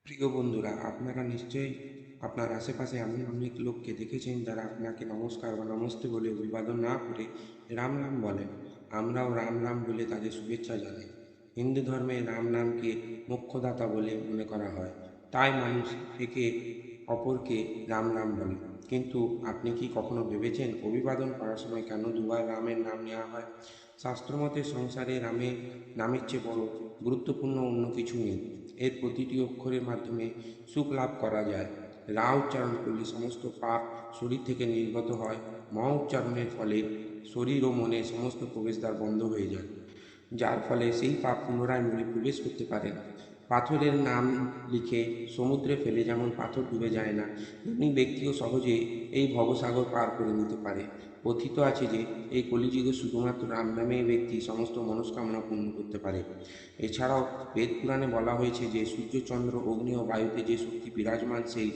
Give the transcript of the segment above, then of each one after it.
প্রিয় বন্ধুরা, আপনারা নিশ্চয়ই আপনার আশেপাশে এমন অনেক লোককে দেখেছেন যারা আপনাকে নমস্কার বা নমস্তে বলে অভিবাদন না করে রাম নাম বলেন। আমরাও রাম রাম বলে তাদের শুভেচ্ছা জানাই। হিন্দু ধর্মে রাম নামকে মোক্ষদাতা বলে মনে করা হয়, তাই মানুষ একে অপরকে রাম রাম বলে। কিন্তু আপনি কি কখনো ভেবেছেন অভিবাদন করার সময় কেন দুবার রামের নাম নেওয়া হয়? শাস্ত্রমতে সংসারে রামের নামের চেয়ে বড় গুরুত্বপূর্ণ অন্য কিছু নেই। এর প্রতিটি অক্ষরের মাধ্যমে সুখ লাভ করা যায়। রা উচ্চারণ করলে সমস্ত পাপ শরীর থেকে নির্গত হয়। ম উচ্চারণের ফলে শরীর ও মনে সমস্ত প্রবেশদ্বার বন্ধ হয়ে যায়, যার ফলে সেই পাপ পুনরায় মনে প্রবেশ করতে পারে না। পাথরের নাম লিখে সমুদ্রে ফেলে যেমন পাথর ডুবে যায় না, তেমনি ব্যক্তিও সহজে এই ভবসাগর পার করে নিতে পারে। কথিত আছে যে এই কলিযুগে শুধুমাত্র রাম নামে ব্যক্তি সমস্ত মনস্কামনা পূর্ণ করতে পারে। এছাড়াও বেদ পুরাণে বলা হয়েছে যে সূর্য, চন্দ্র, অগ্নি ও বায়ুতে যে শক্তি বিরাজমান সেই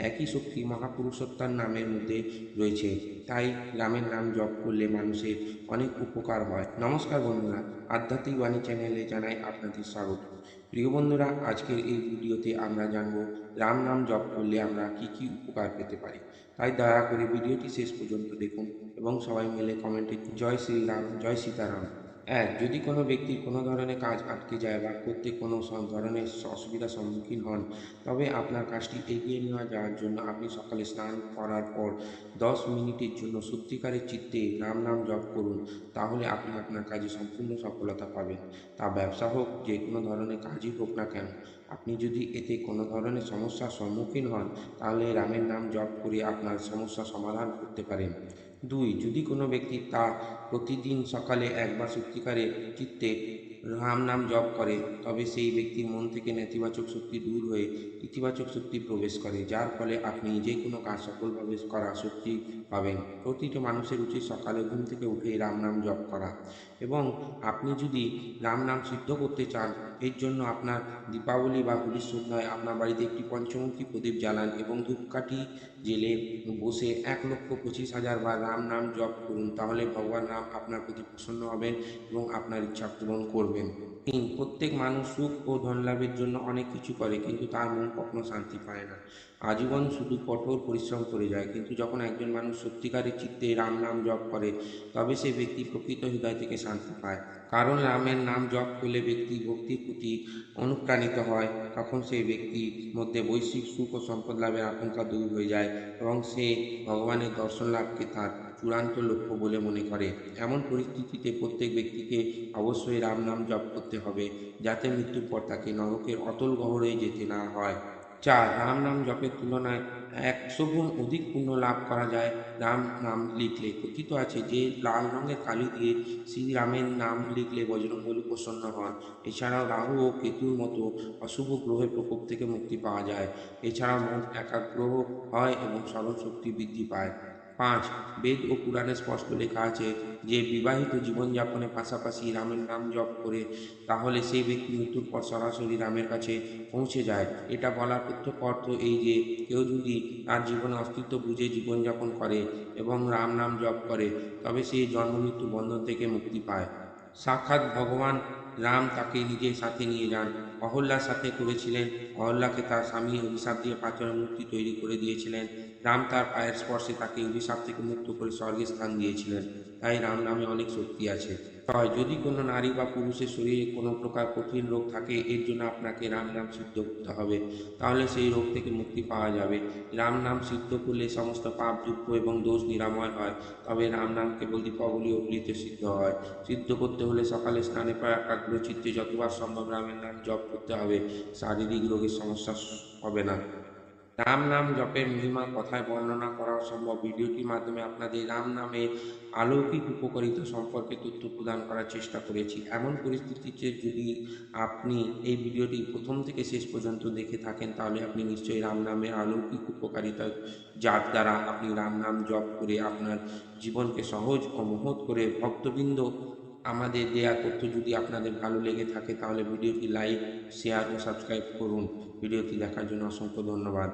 একই শক্তি মহাপুরুষোত্তর নামের মধ্যে রয়েছে। তাই রামের নাম জপ করলে মানুষের অনেক উপকার হয়। নমস্কার বন্ধুরা, আধ্যাত্মিক বাণী চ্যানেলে জানাই আপনাদের স্বাগত। প্রিয় বন্ধুরা, আজকের এই ভিডিওতে আমরা জানব রাম নাম জপ করলে আমরা কি কি উপকার পেতে পারি। তাই দয়া করে ভিডিওটি শেষ পর্যন্ত দেখুন এবং সবাই মিলে কমেন্টে জয় শ্রীরাম, জয় সীতারাম। এক, যদি কোনো ব্যক্তির কোনো ধরনের কাজ আটকে যায় বা করতে কোনো ধরনের অসুবিধার সম্মুখীন হন, তবে আপনার কাজটি এগিয়ে নেওয়া যাওয়ার জন্য আপনি সকালে স্নান করার পর 10 মিনিটের জন্য সত্যিকারের চিত্তে রাম নাম জপ করুন। তাহলে আপনি আপনার কাজে সম্পূর্ণ সফলতা পাবেন। তা ব্যবসা হোক, যে কোনো ধরনের কাজই হোক না কেন, আপনি যদি এতে কোনো ধরনের সমস্যার সম্মুখীন হন, তাহলে রামের নাম জপ করে আপনার সমস্যা সমাধান করতে পারেন। দুই, যদি কোনো ব্যক্তি তা প্রতিদিন সকালে একবার সত্যিকারের চিত্তে রাম নাম জপ করে, তবে সেই ব্যক্তির মন থেকে নেতিবাচক শক্তি দূর হয়ে ইতিবাচক শক্তি প্রবেশ করে, যার ফলে আপনি যে কোনো কাজ সফলভাবে করার শক্তি পাবেন। প্রতিটি মানুষের উচিত সকালে ঘুম থেকে উঠেই রাম নাম জপ করা। এবং আপনি যদি রাম নাম সিদ্ধ করতে চান, এর জন্য আপনার দীপাবলি বা হোলির সন্ধ্যায় আপনার বাড়িতে একটি পঞ্চমুখী প্রদীপ জ্বালান এবং ধূপকাঠি জেলে বসে 1,25,000 বার রাম নাম জপ করুন। তাহলে ভগবান রাম আপনার প্রতি প্রসন্ন হবেন এবং আপনার ইচ্ছা পূরণ করবেন। তিন, প্রত্যেক মানুষ সুখ ও ধন লাভের জন্য অনেক কিছু করে, কিন্তু তার মন কখনো শান্তি পায় না। আজীবন শুধু কঠোর পরিশ্রম করে যায়, কিন্তু যখন একজন মানুষ সত্যিকারের চিত্তে রাম নাম জপ করে, তবে সেই ব্যক্তি প্রকৃত হৃদয় থেকে শান্তি পায়। কারণ রামের নাম জপ করলে ব্যক্তি ভক্তির প্রতি অনুপ্রাণিত হয়, তখন সেই ব্যক্তির মধ্যে বৈশ্বিক সুখ ও সম্পদ লাভের আকাঙ্ক্ষা দূর হয়ে যায় এবং সে ভগবানের দর্শন লাভকে তার চূড়ান্ত লক্ষ্য বলে মনে করে। এমন পরিস্থিতিতে প্রত্যেক ব্যক্তিকে অবশ্যই রাম নাম জপ করতে হবে, যাতে মৃত্যুর পর তাকে নরকের অতল গহ্বরে যেতে না হয়। চার, রাম নাম জপের তুলনায় 100 গুণ অধিক পুণ্য লাভ করা যায় রাম নাম লিখলে। কথিত আছে যে লাল রঙের কালি দিয়ে শ্রীরামের নাম লিখলে বজরংবলী প্রসন্ন হন। এছাড়াও রাহু ও কেতুর মতো অশুভ গ্রহের প্রকোপ থেকে মুক্তি পাওয়া যায়। এছাড়াও মন একাগ্র হয় এবং স্মরণ শক্তি বৃদ্ধি পায়। পাঁচ, বেদ ও পুরাণে স্পষ্ট লেখা আছে যে বিবাহিত জীবনযাপনের পাশাপাশি রামের নাম জপ করে, তাহলে সেই ব্যক্তি মৃত্যুর পর সরাসরি রামের কাছে পৌঁছে যায়। এটা বলার প্রত্যক্ষ অর্থ এই যে কেউ যদি তার জীবনে অস্তিত্ব বুঝে জীবনযাপন করে এবং রাম নাম জপ করে, তবে সে জন্ম মৃত্যু বন্ধন থেকে মুক্তি পায়। সাক্ষাৎ ভগবান রাম তাকে নিজের সাথে নিয়ে যান। অহল্যার সাথে করেছিলেন। অহল্যাকে তার স্বামী অভিশাপ দিয়ে পাথরের মূর্তি তৈরি করে দিয়েছিলেন। রাম তার পায়ের স্পর্শে তাকে অভিশাপ থেকে মুক্ত করে স্বর্গে স্থান দিয়েছিলেন। তাই রাম নামে অনেক শক্তি আছে। ছয়, যদি কোনো নারী বা পুরুষের শরীরে কোনো প্রকার কঠিন রোগ থাকে, এর জন্য আপনাকে রাম নাম সিদ্ধ করতে হবে। তাহলে সেই রোগ থেকে মুক্তি পাওয়া যাবে। রাম নাম সিদ্ধ করলে সমস্ত পাপ, দুঃখ এবং দোষ নিরাময় হয়। তবে রাম নাম কেবল দীপাবলি ও হোলিতে সিদ্ধ হয়। সিদ্ধ করতে হলে সকালে স্নানের পর একাগ্র চিত্তে যতবার সম্ভব রামের নাম জপ করতে হবে। শারীরিক রোগের সমস্যা হবে না। রাম নাম জপের মহিমা কথায় বর্ণনা করা অসম্ভব। ভিডিওটির মাধ্যমে আপনাদের রাম নামের অলৌকিক উপকারিতা সম্পর্কে তথ্য প্রদান করার চেষ্টা করেছি। এমন পরিস্থিতিতে যদি আপনি এই ভিডিওটি প্রথম থেকে শেষ পর্যন্ত দেখে থাকেন, তাহলে আপনি নিশ্চয়ই রাম নামের অলৌকিক উপকারিতা, যার দ্বারা আপনি রাম নাম জপ করে আপনার জীবনকে সহজ ও মহৎ করে ভক্তবৃন্দ, আমাদের দেয়া তথ্য যদি আপনাদের ভালো লেগে থাকে, তাহলে ভিডিওটি লাইক, শেয়ার ও সাবস্ক্রাইব করুন। ভিডিওটি দেখার জন্য অসংখ্য ধন্যবাদ।